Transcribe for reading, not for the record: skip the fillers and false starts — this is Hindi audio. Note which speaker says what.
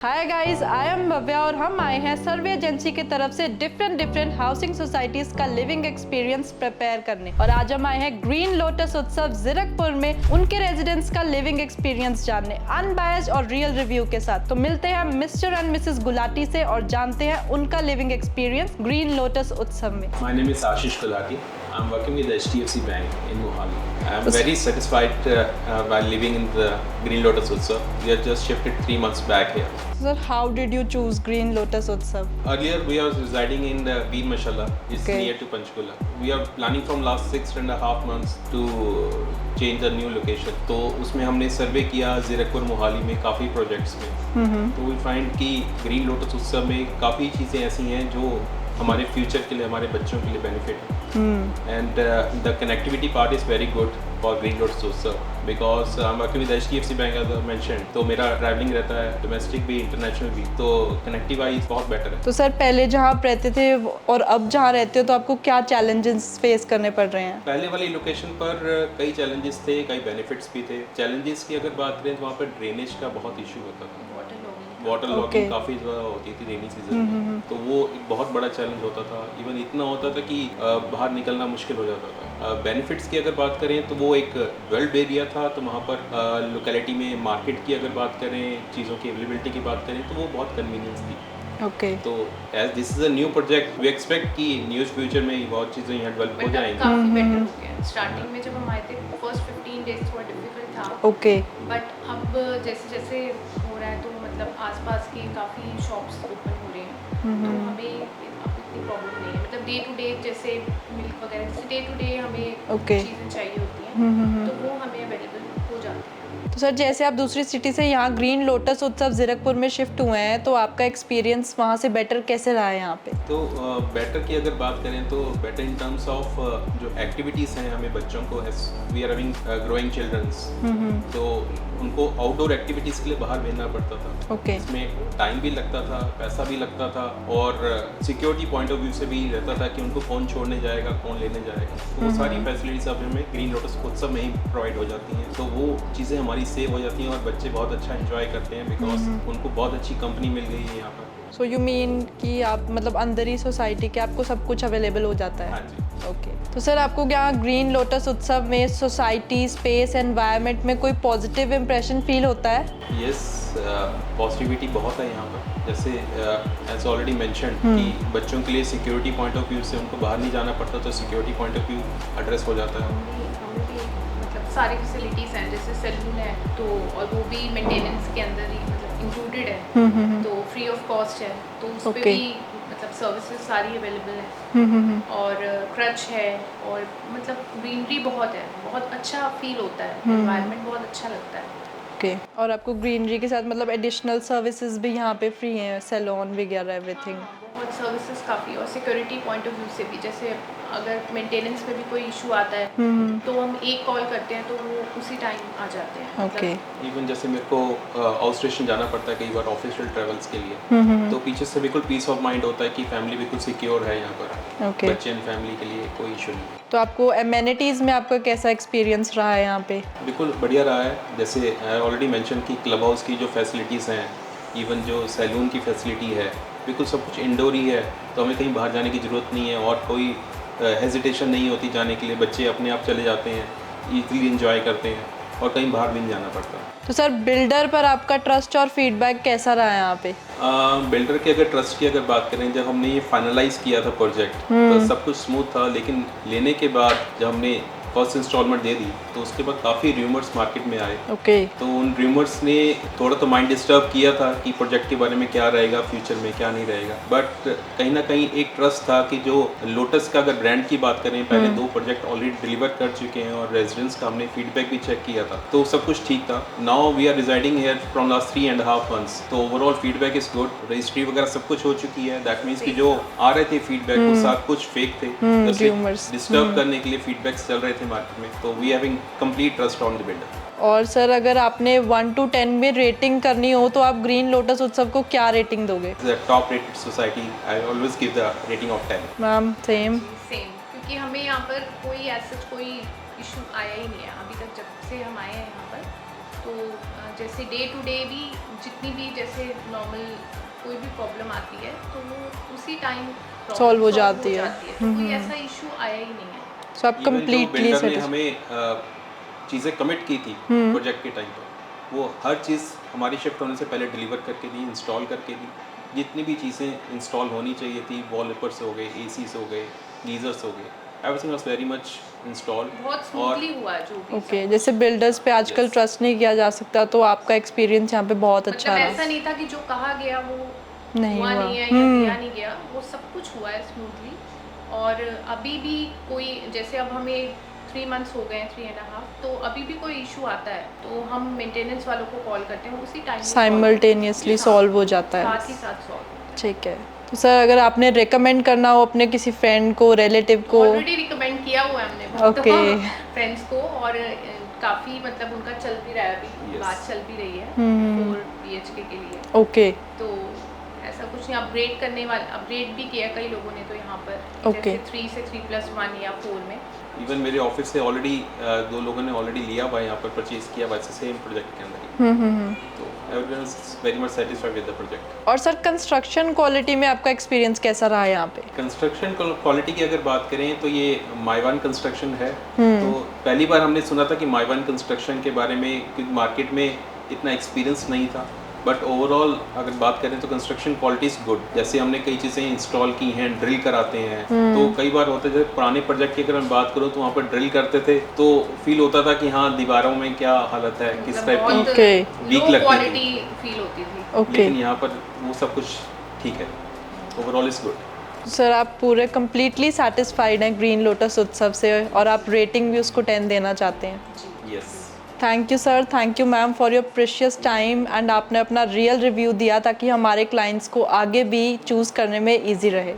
Speaker 1: Hi guys, I am Bhavya और हम आए हैं सर्वे एजेंसी की तरफ से डिफरेंट हाउसिंग सोसाइटीज का लिविंग एक्सपीरियंस प्रिपेयर करने। और आज हम आए हैं ग्रीन लोटस उत्सव जीरकपुर में उनके रेजिडेंट्स का लिविंग एक्सपीरियंस जानने, अनबायस्ड और रियल रिव्यू के साथ। तो मिलते हैं मिस्टर एंड मिसेस गुलाटी से और जानते हैं उनका लिविंग एक्सपीरियंस ग्रीन लोटस उत्सव में।
Speaker 2: My name is Ashish Gulati. I'm working with the HDFC Bank in Mohali. I'm very satisfied while living in the Green Lotus Utsav. We have just shifted 3 months back here.
Speaker 1: Sir, how did you choose Green Lotus Utsav?
Speaker 2: Earlier we were residing in the Veer Mashallah. It's
Speaker 1: Okay.
Speaker 2: near to Panchkula. We are planning from last 6.5 months to change the new location. तो उसमें हमने सर्वे किया जीरकपुर मोहाली में काफ़ी प्रोजेक्ट्स में। तो वी फाइंड कि ग्रीन लोटस उत्सव में काफ़ी चीज़ें ऐसी हैं जो हमारे फ्यूचर के लिए, हमारे बच्चों के लिए बेनिफिट है। And the connectivity part is very good for Green Lotus Utsav because I am working with HDFC bank as I mention. तो मेरा ट्रैवलिंग रहता है डोमेस्टिक भी इंटरनेशनल भी, तो कनेक्टिव वाइज बहुत बेटर है।
Speaker 1: तो सर, पहले जहाँ आप रहते थे और अब जहाँ रहते हो तो आपको क्या चैलेंजेस फेस करने पड़ रहे हैं?
Speaker 2: पहले वाली लोकेशन पर कई चैलेंजेस थे, कई बेनिफिट्स भी थे। चैलेंजेस की अगर बात करें तो वहाँ पर ड्रेनेज का बहुत इशू होता था। वाटर लॉगिंग काफ़ी ज़्यादा होती थी रेनी सीजन में, तो वो एक बहुत बड़ा चैलेंज होता था। इवन इतना होता था कि बाहर निकलना मुश्किल हो जाता था। बेनिफिट्स की अगर बात करें तो वो एक वेल्ड एरिया था, तो वहाँ पर लोकेलिटी में मार्केट की अगर बात करें, चीज़ों की अवेलेबिलिटी की बात करें तो वो बहुत कन्वीनियंस थी।
Speaker 1: ओके।
Speaker 2: तो as this is a new project, we expect कि न्यूज़ फ्यूचर में बहुत चीज़ें यहाँ डेवलप हो जाएंगी।
Speaker 3: काफ़ी बेटर हो गया। स्टार्टिंग में जब हम आए थे फर्स्ट 15 डेज थोड़ा डिफिकल्ट था।
Speaker 1: ओके।
Speaker 3: बट अब जैसे जैसे हो रहा है तो मतलब आसपास के काफ़ी शॉप्स ओपन हो रहे हैं, तो हमें अब इतनी प्रॉब्लम नहीं है। मतलब डे टू डे जैसे मिल्क वगैरह, जैसे डे टू डे हमें चीज़ें चाहिए होती हैं, तो वो हमें अवेलेबल हो जाती हैं।
Speaker 1: तो सर, जैसे आप दूसरी सिटी से यहाँ ग्रीन लोटस उत्सव जीरकपुर में शिफ्ट हुए हैं, तो आपका एक्सपीरियंस वहाँ से बेटर कैसे रहा है यहाँ पे?
Speaker 2: तो बेटर की अगर बात करें तो बेटर इन टर्म्स ऑफ जो एक्टिविटीज़ हैं हमें बच्चों को, we are having growing childrens, तो उनको आउटडोर एक्टिविटीज़ के लिए बाहर भेजना पड़ता था।
Speaker 1: ओके।
Speaker 2: इसमें टाइम भी लगता था, पैसा भी लगता था, और सिक्योरिटी पॉइंट ऑफ व्यू से भी रहता था कि उनको कौन छोड़ने जाएगा, कौन लेने जाएगा। तो वो सारी फैसिलिटीज अब हमें ग्रीन लोटस उत्सव में ही प्रोवाइड हो जाती हैं, तो वो चीज़ें हमारी सेव हो जाती हैं और बच्चे बहुत अच्छा एंजॉय करते हैं बिकॉज उनको बहुत अच्छी कंपनी मिल गई है यहाँ पर।
Speaker 1: सो यू मीन कि आप मतलब अंदर ही सोसाइटी के आपको सब कुछ अवेलेबल हो जाता है?
Speaker 2: हाँ जी।
Speaker 1: ओके। तो सर, आपको क्या ग्रीन लोटस उत्सव में सोसाइटी, स्पेस, एनवायरनमेंट में कोई पॉजिटिव इम्प्रेशन फील होता है?
Speaker 2: यस, पॉजिटिविटी बहुत है यहाँ पर। जैसे एज ऑलरेडी मेंशन कि बच्चों के लिए सिक्योरिटी पॉइंट ऑफ व्यू से उनको बाहर नहीं जाना पड़ता, तो security point of view address हो जाता है।
Speaker 3: हमें भी मतलब सारी फैसिलिटीज़ हैं, जैसे सैलून है तो, और वो भी मेंटेनेंस के अंदर ही मतलब इंक्लूडेड है, तो फ्री ऑफ कॉस्ट है, तो उस पर
Speaker 1: Okay.
Speaker 3: भी मतलब सर्विसेज सारी अवेलेबल है। और क्रच है, और मतलब ग्रीनरी बहुत है, बहुत अच्छा फील होता है, एनवायरनमेंट बहुत अच्छा लगता है।
Speaker 1: ओके। और आपको ग्रीनरी के साथ मतलब एडिशनल सर्विसेज भी यहाँ पे फ्री हैं, सैलून वगैरह एवरीथिंग?
Speaker 3: बहुत सर्विसेज काफ़ी, और सिक्योरिटी पॉइंट ऑफ व्यू से भी, जैसे अगर मेंटेनेंस में भी कोई इशू आता है तो हम एक कॉल करते हैं तो वो उसी टाइम आ जाते हैं।
Speaker 1: ओके।
Speaker 2: इवन जैसे मेरे को आउट स्टेशन जाना पड़ता है कई बार ऑफिशियल ट्रेवल्स के लिए, तो पीछे से बिल्कुल पीस ऑफ माइंड होता है कि फैमिली बिल्कुल सिक्योर है यहाँ पर।
Speaker 1: ओके।
Speaker 2: बच्चे एंड फैमिली के लिए कोई इशू नहीं।
Speaker 1: तो आपको एमेनिटीज़ में आपका कैसा एक्सपीरियंस रहा है यहाँ पे?
Speaker 2: बिल्कुल बढ़िया रहा है। जैसे ऑलरेडी मेंशन कि क्लब हाउस की जो फैसिलिटीज़ हैं, इवन जो सैलून की फैसिलिटी है, बिल्कुल सब कुछ इंडोर ही है, तो हमें कहीं बाहर जाने की ज़रूरत नहीं है और कोई हेजिटेशन नहीं होती जाने के लिए। बच्चे अपने आप चले जाते हैं, ईज़िली इंजॉय करते हैं और कहीं बाहर भी नहीं जाना पड़ता।
Speaker 1: तो सर, बिल्डर पर आपका ट्रस्ट और फीडबैक कैसा रहा है यहाँ पे?
Speaker 2: बिल्डर के अगर ट्रस्ट की अगर बात करें, जब हमने ये फाइनलाइज किया था प्रोजेक्ट, तो सब कुछ स्मूथ था, लेकिन लेने के बाद जब हमने फर्स्ट इंस्टॉलमेंट दे दी तो उसके बाद काफ़ी र्यूमर्स मार्केट में आए।
Speaker 1: ओके।
Speaker 2: तो उन र्यूमर्स ने थोड़ा तो माइंड डिस्टर्ब किया था कि प्रोजेक्ट के बारे में क्या रहेगा, फ्यूचर में क्या नहीं रहेगा, बट कहीं ना कहीं एक ट्रस्ट था कि जो लोटस का अगर ब्रांड की बात करें, पहले 2 प्रोजेक्ट ऑलरेडी डिलीवर कर चुके हैं और रेजिडेंट्स का हमने फीडबैक भी चेक किया था, तो सब कुछ ठीक था। Now we are residing here from last 3.5 months, तो overall feedback is good. Registry वगैरह सब कुछ हो चुकी है। दैट मीन्स कि जो आ रहे थे फीडबैक वो सब कुछ फेक थे, डिस्टर्ब करने के लिए फीडबैक्स चल रहे थे मार्केट में। तो we having complete trust on the builder.
Speaker 1: और सर, अगर आपने 1 to 10 में रेटिंग करनी हो तो आप ग्रीन लोटस उत्सव को क्या रेटिंग दोगे?
Speaker 2: Top rated society, I always give the rating of 10।
Speaker 1: Ma'am same?
Speaker 3: क्योंकि हमें यहाँ पर कोई ऐसा कोई इशू आया ही नहीं है अभी तक जब से हम आए हैं यहाँ पर। तो जैसे डे टू डे भी जितनी भी जैसे नॉर्मल कोई भी प्रॉब्लम आती है तो वो उसी टाइम
Speaker 1: Solve हो जाती है।
Speaker 3: तो कोई ऐसा इशू आया ही नहीं है।
Speaker 1: सो आप
Speaker 2: Even जो
Speaker 1: कम्प्लीटली
Speaker 2: builder ने
Speaker 1: सेटिस्फाइड।
Speaker 2: हमें चीज़ें कमिट की थी प्रोजेक्ट के टाइम पर, वो हर चीज़ हमारी शिफ्ट होने से पहले डिलीवर करके दी, इंस्टॉल करके दी। जितनी भी चीज़ें इंस्टॉल होनी चाहिए थी, वॉलपेपर्स हो गए, एसीज हो गए, गीजर्स हो गए, everything was very much installed.
Speaker 3: बहुत
Speaker 2: और
Speaker 3: स्मूथली हुआ जो भी
Speaker 1: ओके,
Speaker 3: सब।
Speaker 1: जैसे बिल्डर्स पे आजकल
Speaker 2: Yes.
Speaker 1: ट्रस्ट नहीं किया जा सकता, तो आपका एक्सपीरियंस यहाँ पे बहुत अच्छा
Speaker 3: मतलब
Speaker 1: रहा।
Speaker 3: ऐसा नहीं था कि जो कहा गया वो
Speaker 1: नहीं
Speaker 3: हुआ
Speaker 1: हुआ।
Speaker 3: नहीं है या दिया नहीं गया, वो सब कुछ हुआ है स्मूथली। और अभी भी कोई जैसे अब हमें 3 मंथ्स हो गए, 3.5, तो अभी भी कोई इशू आता है तो हम मेंटेनेंस वालों को कॉल करते हैं, उसी टाइम
Speaker 1: साइमल्टेनियसली सॉल्व हो जाता है।
Speaker 3: साथ ही साथ सॉल्व।
Speaker 1: ठीक है, तो सर अगर आपने रिकमेंड करना हो अपने किसी फ्रेंड को, रिलेटिव को।
Speaker 3: ऑलरेडी रिकमेंड किया हुआ है हमने बहुत
Speaker 1: Okay.
Speaker 3: फ्रेंड्स को, और काफ़ी मतलब उनका चल भी रहा है अभी।
Speaker 2: Yes.
Speaker 3: बात चल भी रही है 4 BHK के लिए।
Speaker 1: ओके
Speaker 3: तो ऐसा कुछ नहीं, अपग्रेड करने वाले अपग्रेड भी किया कई लोगों ने तो यहाँ पर
Speaker 1: Okay.
Speaker 3: जैसे 3 से 3+1 या 4 में।
Speaker 2: इवन मेरे ऑफिस से ऑलरेडी 2 लोगों ने ऑलरेडी लिया हुआ है, यहाँ पर परचेज किया हुआ है सेम प्रोजेक्ट के अंदर ही। तो everyone is very much satisfied with the project.
Speaker 1: और सर कंस्ट्रक्शन क्वालिटी में आपका एक्सपीरियंस कैसा रहा यहाँ पे?
Speaker 2: कंस्ट्रक्शन क्वालिटी की अगर बात करें तो ये माइवान कंस्ट्रक्शन है। तो पहली बार हमने सुना था कि माइवान कंस्ट्रक्शन के बारे में, क्योंकि मार्केट में इतना एक्सपीरियंस नहीं था, बट ओवरऑल अगर बात करें तो कंस्ट्रक्शन क्वालिटी इज़ गुड। जैसे हमने कई चीज़ें इंस्टॉल की हैं, ड्रिल कराते हैं, तो कई बार होता है पुराने प्रोजेक्ट की अगर मैं बात करूँ तो वहाँ पर ड्रिल करते थे तो फील होता था कि हाँ दीवारों में क्या हालत है, किस टाइप की
Speaker 1: Okay.
Speaker 2: वीक
Speaker 3: लो
Speaker 2: लगती
Speaker 3: क्वालिटी
Speaker 2: थी।
Speaker 3: फील होती थी।
Speaker 1: ओके
Speaker 2: लेकिन यहाँ पर वो सब कुछ ठीक है, ओवरऑल इज़ गुड।
Speaker 1: सर, आप पूरे कम्प्लीटली सेटिस्फाइड हैं ग्रीन लोटस उत्सव से, और आप रेटिंग भी उसको 10 देना चाहते हैं।
Speaker 2: Yes,
Speaker 1: thank you sir, thank you ma'am for your precious time, and आपने अपना रियल रिव्यू दिया ताकि हमारे क्लाइंट्स को आगे भी चूज़ करने में इजी रहे।